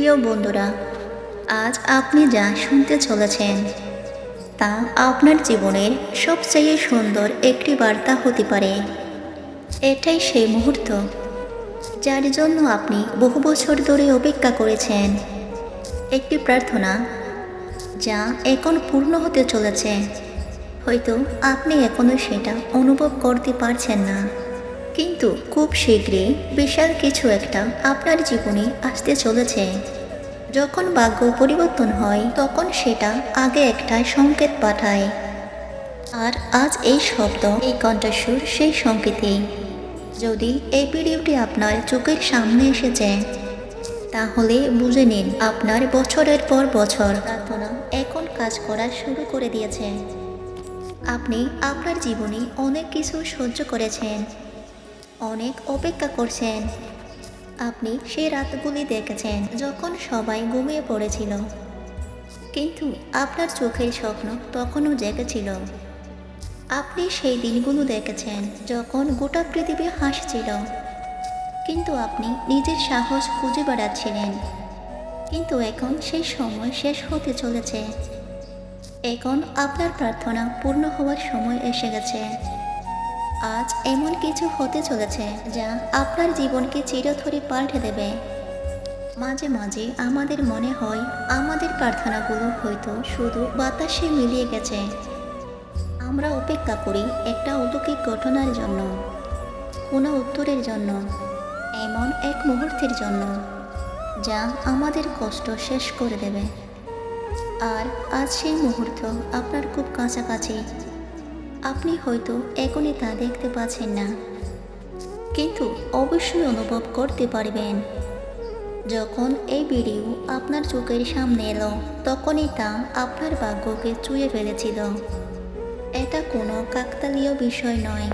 প্রিয় বন্ধুরা, আজ আপনি যা শুনতে চলেছেন তা আপনার জীবনের সবচেয়ে সুন্দর একটি বার্তা হতে পারে। এটাই সেই মুহূর্ত যার জন্য আপনি বহু বছর ধরে অপেক্ষা করেছেন। একটি প্রার্থনা যা এখন পূর্ণ হতে চলেছে। হয়তো আপনি এখনও সেটা অনুভব করতে পারছেন না, কিন্তু খুব শীঘ্রই বিশাল কিছু একটা আপনার জীবনে আসতে চলেছে। যখন ভাগ্য পরিবর্তন হয় তখন সেটা আগে একটা সংকেত পাঠায়। আর আজ এই শব্দ, এই কণ্ঠস্বর সেই সংকেতই। যদি এই ভিডিওটি আপনার চোখের সামনে এসেছে, তাহলে বুঝে নিন আপনার বছরের পর বছর প্রার্থনা এখন কাজ করা শুরু করে দিয়েছে। আপনি আপনার জীবনে অনেক কিছু সহ্য করেছেন, অনেক অপেক্ষা করছেন। আপনি সেই রাতগুলি দেখেছেন যখন সবাই ঘুমিয়ে পড়েছিল, কিন্তু আপনার চোখের স্বপ্ন তখনও জেগেছিল। আপনি সেই দিনগুলো দেখেছেন যখন গোটা পৃথিবী হাসছিল, কিন্তু আপনি নিজের সাহস খুঁজে বেড়াচ্ছিলেন। কিন্তু এখন সেই সময় শেষ হতে চলেছে। এখন আপনার প্রার্থনা পূর্ণ হওয়ার সময় এসে গেছে। আজ এমন কিছু হতে চলেছে যা আপনার জীবনকে চিরতরে পাল্টে দেবে। মাঝে মাঝে আমাদের মনে হয় আমাদের প্রার্থনাগুলো হয়তো শুধু বাতাসে মিলিয়ে গেছে। আমরা অপেক্ষা করি একটা অলৌকিক ঘটনার জন্য, কোনো উত্তরের জন্য, এমন এক মুহূর্তের জন্য যা আমাদের কষ্ট শেষ করে দেবে। আর আজ সেই মুহূর্ত আপনার খুব কাছাকাছি। আপনি হয়তো এখনই তা দেখতে পাচ্ছেন না, কিন্তু অবশ্যই অনুভব করতে পারবেন। যখন এই ভিডিও আপনার চোখের সামনে এলো, তখনই তা আপনার ভাগ্যকে ছুঁয়ে ফেলেছিল। এটা কোনো কাকতালীয় বিষয় নয়,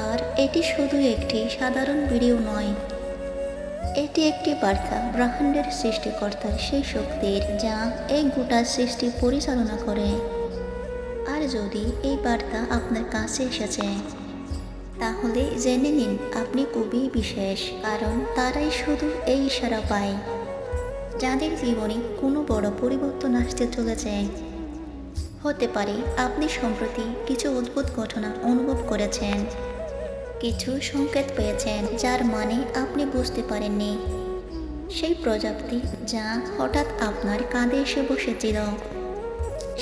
আর এটি শুধু একটি সাধারণ ভিডিও নয়। এটি একটি বার্তা ব্রহ্মাণ্ডের সৃষ্টিকর্তার সেই শক্তির যা এই গোটা সৃষ্টি পরিচালনা করে। আর যদি এই বার্তা আপনার কাছে এসেছে, তাহলে জেনে নিন আপনি খুবই বিশেষ, কারণ তারাই শুধু এই ইশারা পায় যাদের জীবনে কোনো বড় পরিবর্তন আসতে চলেছে। হতে পারে আপনি সম্প্রতি কিছু অদ্ভুত ঘটনা অনুভব করেছেন, কিছু সংকেত পেয়েছেন যার মানে আপনি বুঝতে পারেননি। সেই প্রজাপতি যা হঠাৎ আপনার কাঁধে এসে বসেছিল,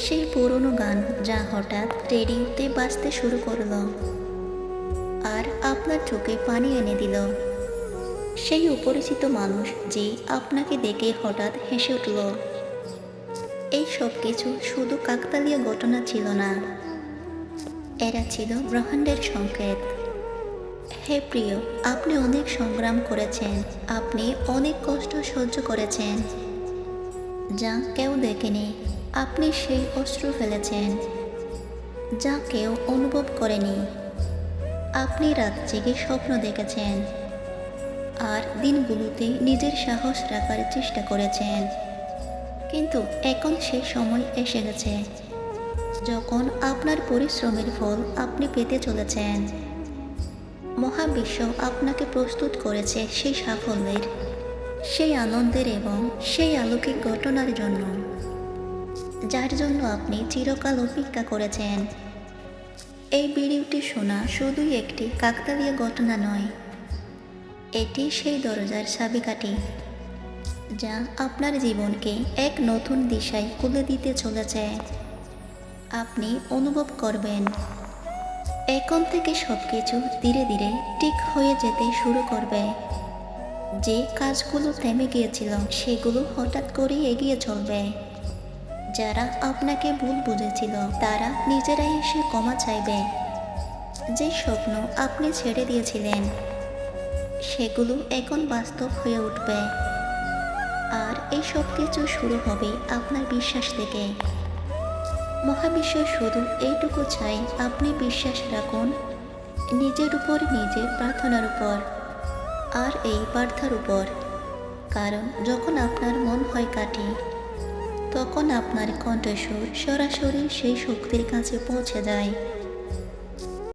সেই পুরনো গান যা হঠাৎ রেডিওতে বাজতে শুরু করলো আর আপনার চোখে পানি এনে দিল, সেই অপরিচিত মানুষ যে আপনাকে দেখে হঠাৎ হেসে উঠল। এই সব কিছু শুধু কাকতালীয় ঘটনা ছিল না, এরা ছিল ব্রহ্মাণ্ডের সংকেত। হে প্রিয়, আপনি অনেক সংগ্রাম করেছেন, আপনি অনেক কষ্ট সহ্য করেছেন যা কেউ দেখেনি। আপনি সেই অশ্রু ফেলেছেন যা কেউ অনুভব করেনি। আপনি রাত জেগে স্বপ্ন দেখেছেন আর দিনগুলোতে নিজের সাহস রাখার চেষ্টা করেছেন। কিন্তু এখন সেই সময় এসে গেছে যখন আপনার পরিশ্রমের ফল আপনি পেতে চলেছেন। মহাবিশ্ব আপনাকে প্রস্তুত করেছে সেই সাফল্যের, সেই আনন্দের এবং সেই অলৌকিক ঘটনার জন্য, যার জন্য আপনি চিরকাল অপেক্ষা করেছেন। এই ভিডিওটি শোনা শুধুই একটি কাকতালীয় ঘটনা নয়, এটি সেই দরজার চাবিকাঠি যা আপনার জীবনকে এক নতুন দিশায় খুলে দিতে চলেছে। আপনি অনুভব করবেন এখন থেকে সবকিছু ধীরে ধীরে ঠিক হয়ে যেতে শুরু করবে। যে কাজগুলো থেমে গিয়েছিল সেগুলো হঠাৎ করে এগিয়ে চলবে। যারা আপনাকে ভুল বুঝেছিল তারা নিজেরাই এসে ক্ষমা চাইবে। যে স্বপ্ন আপনি ছেড়ে দিয়েছিলেন সেগুলো এখন বাস্তব হয়ে উঠবে। আর এই সব কিছু শুরু হবে আপনার বিশ্বাস থেকে। মহাবিশ্ব শুধু এইটুকু চাই আপনি বিশ্বাস রাখুন নিজের উপর, নিজের প্রার্থনার উপর আর এই বার্তার উপর। কারণ যখন আপনার মন হয় কাঠি, তখন আপনার কণ্ঠস্বর সরাসরি সেই শক্তির কাছে পৌঁছে যায়।